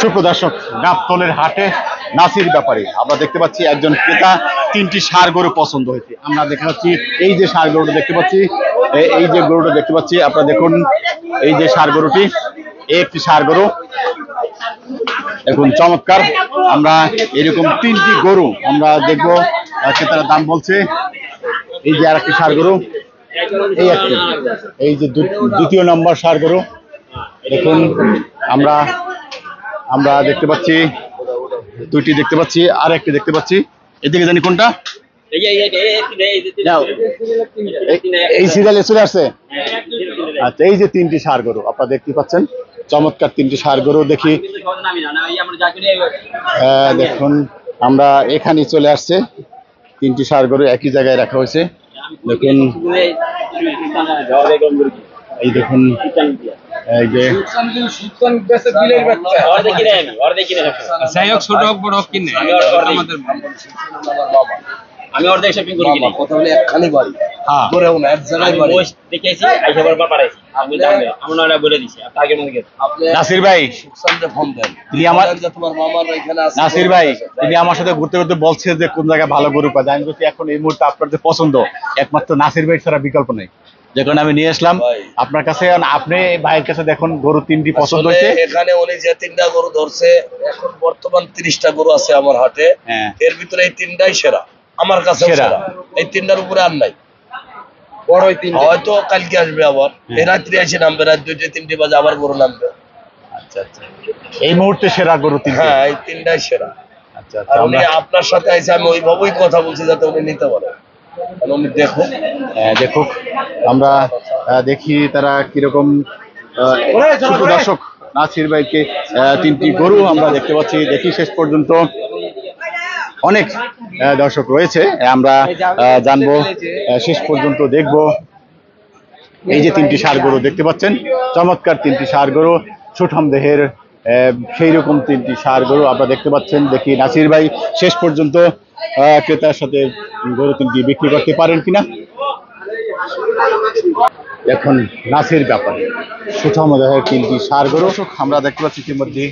সুপ্রদর্শক, গাবতলের হাটে নাসির ব্যাপারে আমরা দেখতে পাচ্ছি একজন ক্রেতা তিনটি ষাঁড় গরু পছন্দ হয়েছে। আমরা দেখতে পাচ্ছি এই যে ষাঁড় গরুটা দেখতে পাচ্ছি, এই যে গরুটা দেখতে পাচ্ছি, আপনারা দেখুন এই যে ষাঁড় গরুটি, একটি ষাঁড় গরু দেখুন চমৎকার। আমরা এরকম তিনটি গরু আমরা দেখবো, ক্রেতারা দাম বলছে। এই যে আর একটি ষাঁড় গরু, এই একটি, এই যে দ্বিতীয় নম্বর ষাঁড় গরু দেখুন। আমরা আমরা দেখতে পাচ্ছি দুইটি দেখতে পাচ্ছি, আর একটি দেখতে পাচ্ছি। এদিকে জানি কোনটা, এই সিরিয়ালে চলে আসছে। আচ্ছা, এই যে তিনটি ষাঁড় গরু আপনারা দেখতে পাচ্ছেন, চমৎকার তিনটি ষাঁড় গরু। দেখি দেখুন, আমরা এখানে চলে আসছে তিনটি ষাঁড় গরু একই জায়গায় রাখা হয়েছে। দেখুন এই দেখুন, এই যে আমি অর্ধেক শপিং করি কিনা কথা বলে একখানি বাড়ি হ্যাঁ ধরেও না এক জায়গায় বাড়ি ওই দেখেছি আইসা বারবার পাঠাইছি আপনি জানেন আমরা বলে দিছি আগে মনে গেছে নাসির ভাই সুকসানকে ফোন দেন। তিনি আমার তোমার মামার এখানে আছে নাসির ভাই, তিনি আমার সাথে ঘুরতে ঘুরতে বলছে যে কোন জায়গায় ভালো গরু পাওয়া যায়। আমি বলছি এখন এই মুহূর্তে আপনার যে পছন্দ একমাত্র নাসির ভাই ছাড়া বিকল্প নেই। যখন আমি নিয়ে আসলাম আপনার কাছে, আপনি ভাইয়ের কাছে দেখুন গরু তিনটি পছন্দ হয়েছে। এখানে উনি যে তিনটা গরু ধরছে, এখন বর্তমান 30টা গরু আছে আমার হাটে, এর ভিতরে এই তিনটাই সেরা আমার কাছে সেরা। এই তিনটার উপরে আর নাই। বড় হয়তো কালকে আসবে আবার, এই রাত্রি এসে নামবে, রাত 2টা 3টে বাজে আবার গরু নামবে। আচ্ছা আচ্ছা, এই মুহূর্তে সেরা গরু তিনটা? হ্যাঁ, এই তিনটাই সেরা। আচ্ছা আচ্ছা, উনি আপনার সাথে আইসে, আমি ওইভাবেই কথা বলছি যাতে উনি নিতে পারে। উনি দেখুন, দেখুক, আমরা দেখি তারা কিরকম। দর্শক, নাসির ভাইকে তিনটি গরু আমরা দেখতে পাচ্ছি। দেখি শেষ পর্যন্ত অনেক দর্শক রয়েছে, আমরা জানবো, শেষ পর্যন্ত দেখব। এই যে তিনটি ষাঁড় গরু দেখতে পাচ্ছেন, চমৎকার তিনটি ষাঁড় গরু, সুঠাম দেহের সেই রকম তিনটি ষাঁড় গরু আপনারা দেখতে পাচ্ছেন। দেখি নাসির ভাই শেষ পর্যন্ত ক্রেতার সাথে গরু তিনটি বিক্রি করতে পারেন কিনা। এখন নাসির ব্যাপারে সুঠাম দেহের তিনটি ষাঁড় গরু আমরা দেখতে পাচ্ছি। ইতিমধ্যে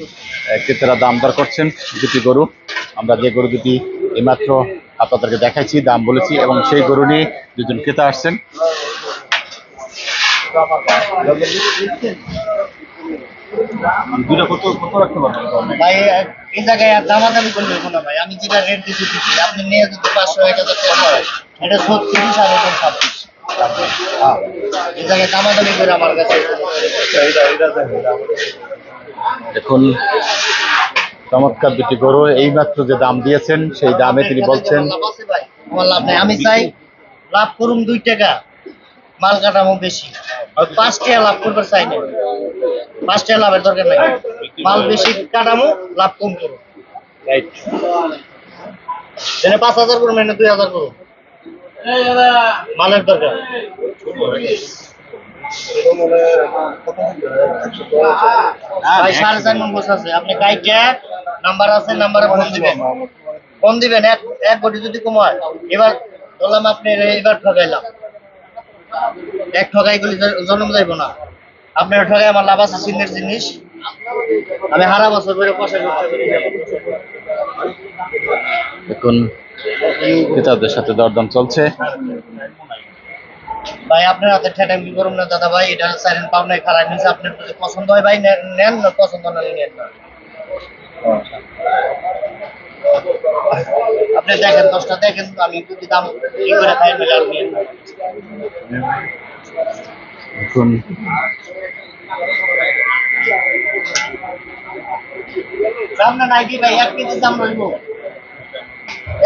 ক্রেতারা দাম দর করছেন দুটি গরু। আমরা যে গরু দুটি এইমাত্র আপনাদেরকে দেখাইছি, দাম বলেছি, এবং সেই গরু নিয়ে দুজন ক্রেতা আসছেন। ভাই এই জায়গায় আর দামাদামি করলে কোনো ভাই, আমি যেটা রেট দিচ্ছি আপনি নিয়ে যদি 500-1000 টাকা হয়, এটা 36 আর এটা 26। এই জায়গায় দামাদামি করে আমার কাছে এখন চমৎকার দুটি গরু এইমাত্র যে দাম দিয়েছেন সেই দামে তিনি বলছেন ভাই আমার লাভ নেই। আমি চাই লাভ করুন 2 টাকা, মাল কাটামো বেশি, আর 5 টাকা লাভ করবার চাই না। 5 টাকা লাভের দরকার নাই, মাল বেশি কাটামো, লাভ কম করো। রাইট, 5000 করুন, 2000 করুন, মালের দরকার। ভাই 4.5 নম্বর আছে, আপনি গাইডে নাম্বার আছে, নাম্বারে ফোন দিবেন। এক কোটি যদি কমায়, এবার বললাম আপনি এবার ঠকাইলাম, এক ঠকাইগুলি জন্ম যাইব না। আপনার ঠকাই আমার লাভ আছে, চিনের জিনিস আমি হারা বছর করে পয়সা করতে পারি। এখন ক্রেতাদের সাথে দরদাম চলছে। ভাই আপনার হাতে ঠেটাম কি করুন না দাদা ভাই, এটা সাইরেন পাবনায় খারাপ নিয়েছে। আপনার যদি পছন্দ হয় ভাই নেন, না পছন্দ না নেন না। আপনি দেখেন 10টা দেখেন, আমি যদি দাম কি করে খাই না আর নিয়েন। এখন সামনে নাইটি ভাই 1 কেজি দাম রইব,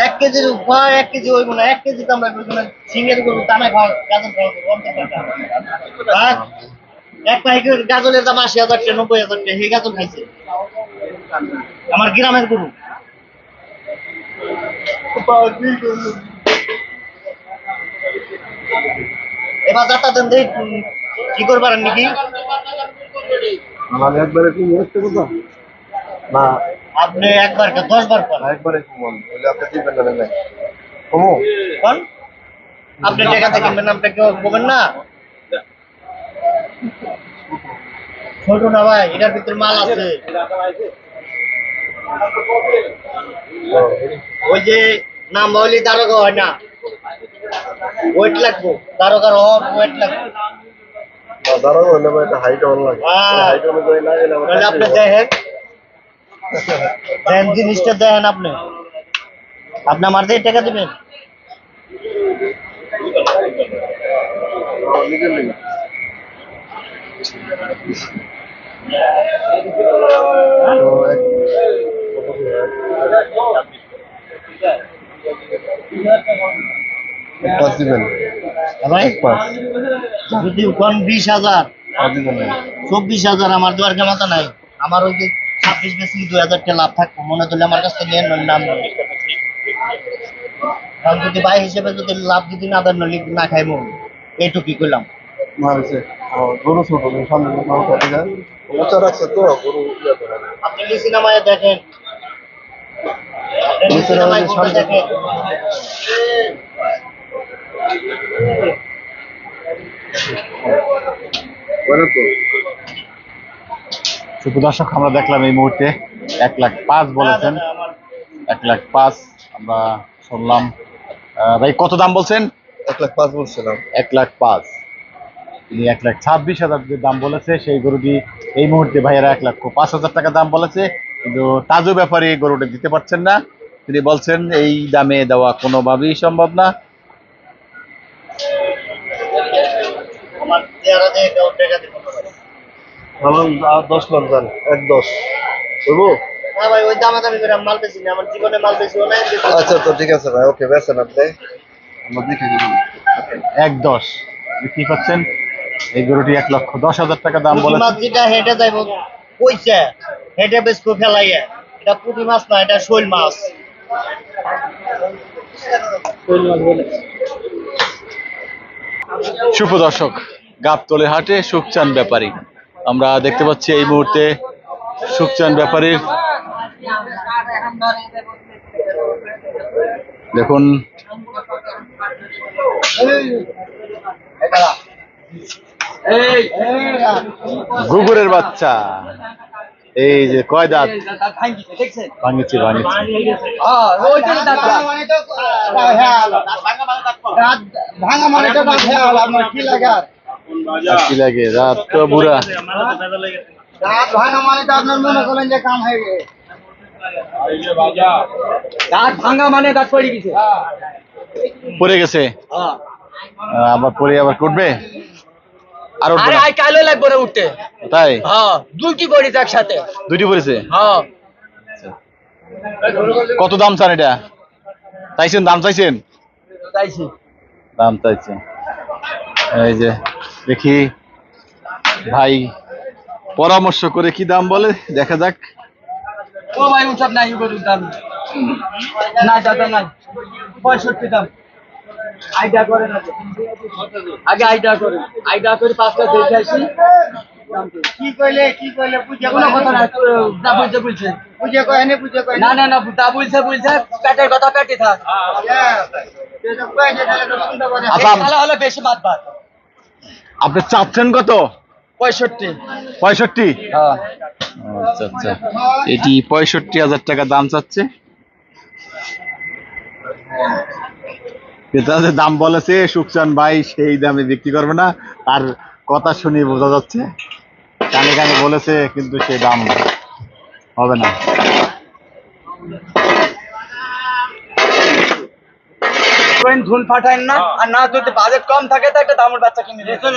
1 কেজির উপর 1 কেজি হইব না, 1 কেজি দাম রাখবো না। সিঙ্গেল করবো দামে খাওয়া, গাজল খাওয়া 50 টাকা। এক প্যাকেট গাজলের দাম 80,000 টাকা, 90,000 টাকা, সেই গাজল খাইছে আমার গ্রামের গরু। এবার যাতা দেন দেই কি করবার নাকি একবারে কি হচ্ছে কথা না, আপনি একবার 10 বার করেন, একবারে কমন বলে আপনি দিবেন না না কমো কোন আপনি টাকা থেকে কিনবেন, আপনি কেউ বলবেন না ছোট না ভাই, এটার ভিতরে মাল আছে। ওই যে নাম বলি দারোগা হয় না, ওয়েট লাগবো, দারোগার ওয়েট লাগবে। তাহলে আপনি দেখেন, দেন জিনিসটা দেখেন, আপনি আমার দিয়ে টাকা দিবেন। যদি 20,000 24,000 আমার দেওয়ার ক্ষমতা নাই। আমার ওই যে 26 বেশি 2,000 টাকা লাভ থাকবো মনে করলে আমার কাছ থেকে নিয়ে নাম নেই। কারণ যদি ভাই হিসেবে যদি লাভ যদি না দেন না খাইবো, এইটুকুই কইলাম। গরু ছোট সামনে উঁচা রাখছে তো গরু আপনি নিচে নামায় দেখেন, আপনি নিচে নামায় গরুটা দেখেন। দর্শক আমরা দেখলাম এই মুহূর্তে 1,05,000 বলেছেন, 1,05,000 আমরা শুনলাম। ভাই কত দাম বলছেন? 1,05,000 বলছিলাম। 1,05,000 তিনি 1,26,000 যে দাম বলেছে সেই গরুটি এই মুহূর্তে ভাইয়েরা 1,05,000 টাকা দাম বলেছে, কিন্তু তাজু ব্যাপারে এই গরুটা দিতে পারছেন না। তিনি বলছেন এই দামে দেওয়া কোনোভাবেই সম্ভব না। আমার চেহারা দিয়ে কেউ টাকা দিতে পারে না। 10 লাখ দাম 1,10 বুঝবো। না ভাই, ওই দামাদামি করে মাল বেশি না, আমার জীবনে মাল বেশি নাই। আচ্ছা তো ঠিক আছে ভাই, ওকে বেছেন আপনি, আমরা দেখে নিব। 1,10 বিক্রি করছেন। এই গরুটি 1,10,000 টাকা দাম বলে। মাছ যেটা হেঁটে যাইব কইছে, হেঁটে বেশকো ফেলাইয়া, এটা পুঁটি মাছ না, এটা শৈল মাছ। সুপ্রদর্শক, গাবতলী হাটে সুখচান ব্যাপারী আমরা দেখতে পাচ্ছি এই মুহূর্তে। সুখচান ব্যাপারীর দেখুন গুগুরের বাচ্চা, এই যে কয় দাঁত ভাঙিছি কি লাগে রাত তো বুড়া আপনার মনে করেন যে কাম হয়ে গেছে, দাঁত ভাঙা মানে দাঁত পড়ে গেছে। পড়ে গেছে, আবার পড়ে আবার উঠবে আর উঠবে আরে না? আই কালো লাগবে না উঠতে। তাই হ্যাঁ, দুইটি পড়ে একসাথে। দুইটি পড়েছে। হ্যাঁ, কত দাম চান এটা? চাইছেন দাম চাইছেন? চাইছি। দাম চাইছেন। এই যে দেখি ভাই পরামর্শ করে কি দাম বলে, দেখা যাক। ও ভাই উঠব নাই গরুর দাম না, দাদা নাই 65 দাম। আইডিয়া করেন আগে, আইডিয়া করেন, আইডিয়া করে 5টা দেখে আসি। কি কইলে বুঝে কোনো কথা না, যা বলছে বলছে। বুঝে কয় না, বুঝে কয় না না না, তা বলছে পেটের কথা পেটে থাক। আচ্ছা, তাহলে হলে বেশি মাত ভাত। আপনি চাচ্ছেন কত? 65। 65? হ্যাঁ, আচ্ছা আচ্ছা, এটি 65,000 টাকা দাম চাচ্ছে। ক্রেতা যে দাম বলেছে সুখচান ভাই সেই দামে বিক্রি করবে না, তার কথা শুনে বোঝা যাচ্ছে। কানে কানে বলেছে কিন্তু সেই দাম হবে না। ধুন ফাটাইন না, আর না যদি বাজেট কম থাকে তো একটা দামের বাচ্চা কিনে দিন।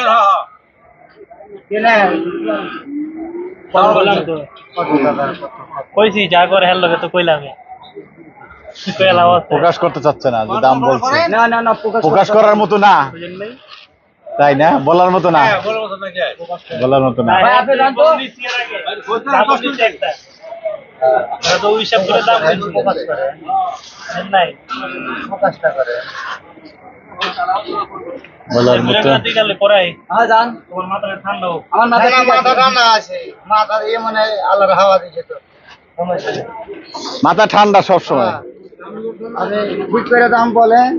কইছি যা করে হেল লগে তো কইলাম প্রকাশ করতে চাচ্ছে না যে দাম বলছে, না না না, প্রকাশ করার মতো না, তাই না? বলার মতো না, বলার মতো না। ভাই আপনি জান তো হিসাব করে দাম নাই বলার মতো। পড়াই হ্যাঁ জান, তোমার মাথাটা ঠান্ডা হোক। আমার মাথা ঠান্ডা আছে, মাথার ইয়ে মানে আল্লাহর হাওয়া দিছে তো সমস্যা নেই। মাথা ঠান্ডা সব সময়। আরে ঠিক করে দাম বলেন।